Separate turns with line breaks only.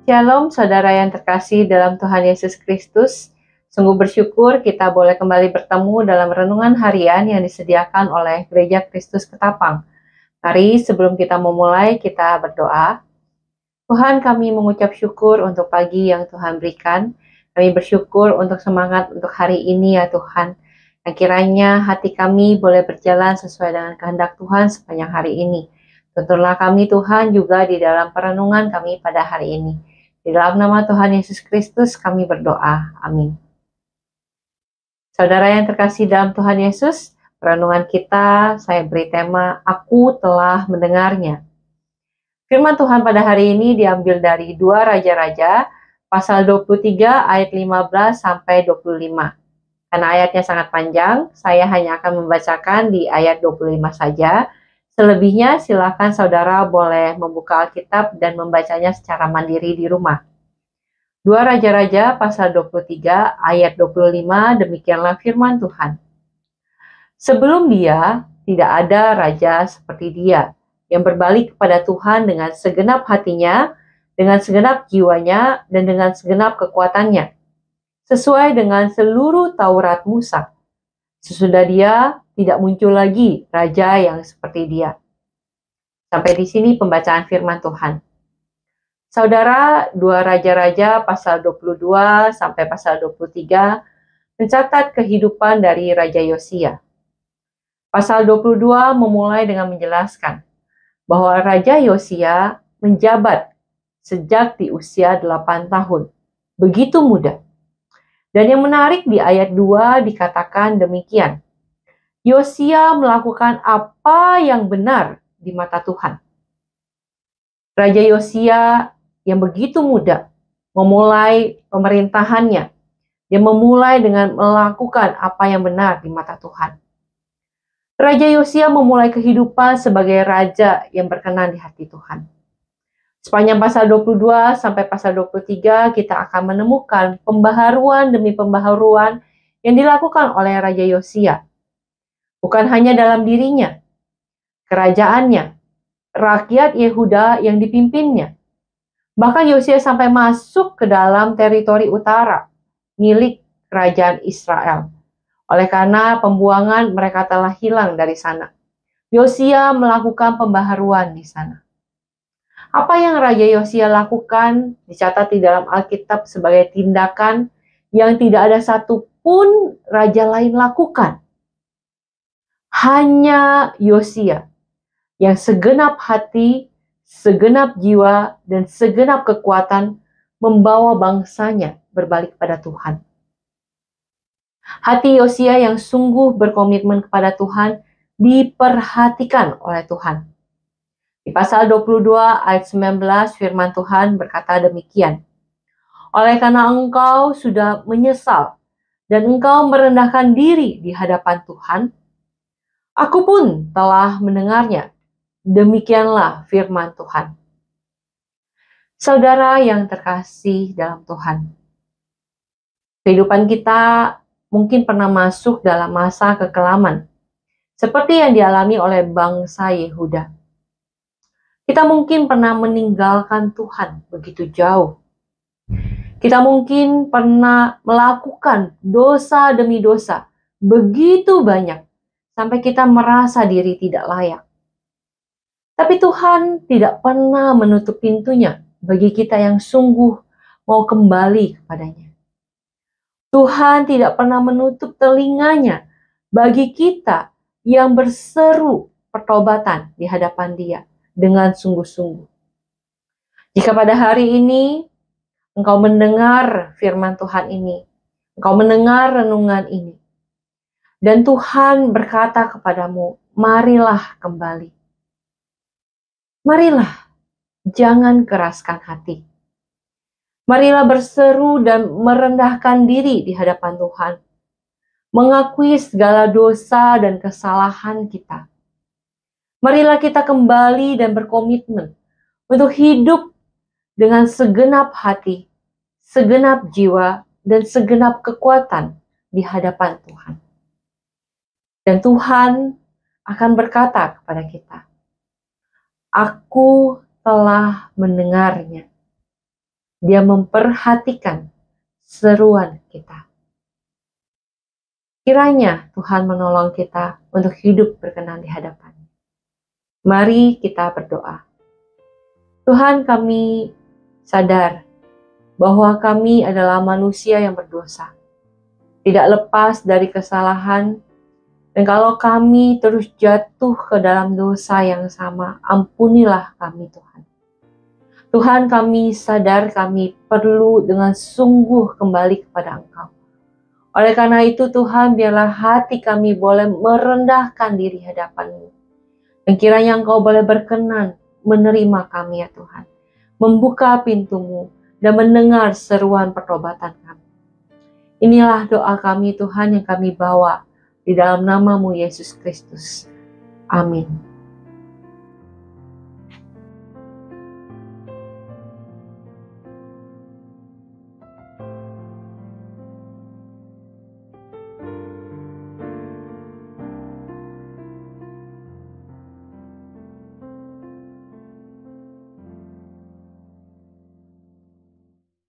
Shalom saudara yang terkasih dalam Tuhan Yesus Kristus. Sungguh bersyukur kita boleh kembali bertemu dalam renungan harian yang disediakan oleh Gereja Kristus Ketapang. Mari sebelum kita memulai kita berdoa. Tuhan, kami mengucap syukur untuk pagi yang Tuhan berikan. Kami bersyukur untuk semangat untuk hari ini ya Tuhan. Yang kiranya hati kami boleh berjalan sesuai dengan kehendak Tuhan sepanjang hari ini. Tuntunlah kami Tuhan juga di dalam perenungan kami pada hari ini. Di dalam nama Tuhan Yesus Kristus kami berdoa. Amin. Saudara yang terkasih dalam Tuhan Yesus, perenungan kita saya beri tema Aku telah mendengarnya. Firman Tuhan pada hari ini diambil dari 2 Raja-Raja pasal 23 ayat 15 sampai 25. Karena ayatnya sangat panjang, saya hanya akan membacakan di ayat 25 saja. Selebihnya silakan saudara boleh membuka Alkitab dan membacanya secara mandiri di rumah. 2 Raja-Raja pasal 23 ayat 25 demikianlah firman Tuhan. Sebelum dia, tidak ada raja seperti dia, yang berbalik kepada Tuhan dengan segenap hatinya, dengan segenap jiwanya, dan dengan segenap kekuatannya, sesuai dengan seluruh Taurat Musa. Sesudah dia, tidak muncul lagi raja yang seperti dia. Sampai di sini pembacaan firman Tuhan. Saudara, 2 Raja-Raja pasal 22 sampai pasal 23 mencatat kehidupan dari Raja Yosia. Pasal 22 memulai dengan menjelaskan bahwa Raja Yosia menjabat sejak di usia 8 tahun. Begitu muda. Dan yang menarik di ayat 2 dikatakan demikian. Yosia melakukan apa yang benar di mata Tuhan. Raja Yosia yang begitu muda memulai pemerintahannya. Dia memulai dengan melakukan apa yang benar di mata Tuhan. Raja Yosia memulai kehidupan sebagai raja yang berkenan di hati Tuhan. Sepanjang pasal 22 sampai pasal 23 kita akan menemukan pembaharuan demi pembaharuan yang dilakukan oleh Raja Yosia. Bukan hanya dalam dirinya, kerajaannya, rakyat Yehuda yang dipimpinnya. Bahkan Yosia sampai masuk ke dalam teritori utara milik kerajaan Israel. Oleh karena pembuangan mereka telah hilang dari sana. Yosia melakukan pembaharuan di sana. Apa yang Raja Yosia lakukan dicatat di dalam Alkitab sebagai tindakan yang tidak ada satupun raja lain lakukan. Hanya Yosia yang segenap hati, segenap jiwa, dan segenap kekuatan membawa bangsanya berbalik pada Tuhan. Hati Yosia yang sungguh berkomitmen kepada Tuhan diperhatikan oleh Tuhan. Di pasal 22 ayat 19 firman Tuhan berkata demikian. Oleh karena engkau sudah menyesal dan engkau merendahkan diri di hadapan Tuhan, aku pun telah mendengarnya. Demikianlah firman Tuhan. Saudara yang terkasih dalam Tuhan, kehidupan kita mungkin pernah masuk dalam masa kekelaman, seperti yang dialami oleh bangsa Yehuda. Kita mungkin pernah meninggalkan Tuhan begitu jauh. Kita mungkin pernah melakukan dosa demi dosa begitu banyak, sampai kita merasa diri tidak layak. Tapi Tuhan tidak pernah menutup pintunya bagi kita yang sungguh mau kembali kepadanya. Tuhan tidak pernah menutup telinganya bagi kita yang berseru pertobatan di hadapan Dia dengan sungguh-sungguh. Jika pada hari ini engkau mendengar firman Tuhan ini, engkau mendengar renungan ini, dan Tuhan berkata kepadamu, marilah kembali. Marilah, jangan keraskan hati. Marilah berseru dan merendahkan diri di hadapan Tuhan. Mengakui segala dosa dan kesalahan kita. Marilah kita kembali dan berkomitmen untuk hidup dengan segenap hati, segenap jiwa, dan segenap kekuatan di hadapan Tuhan. Dan Tuhan akan berkata kepada kita, Aku telah mendengarnya. Dia memperhatikan seruan kita. Kiranya Tuhan menolong kita untuk hidup berkenan di hadapan-Nya. Mari kita berdoa. Tuhan, kami sadar bahwa kami adalah manusia yang berdosa, tidak lepas dari kesalahan, dan kalau kami terus jatuh ke dalam dosa yang sama, ampunilah kami Tuhan. Tuhan, kami sadar kami perlu dengan sungguh kembali kepada Engkau. Oleh karena itu Tuhan, biarlah hati kami boleh merendahkan diri hadapan-Mu. Dan kiranya Engkau boleh berkenan menerima kami ya Tuhan. Membuka pintu-Mu dan mendengar seruan pertobatan kami. Inilah doa kami Tuhan yang kami bawa di dalam nama-Mu Yesus Kristus. Amin.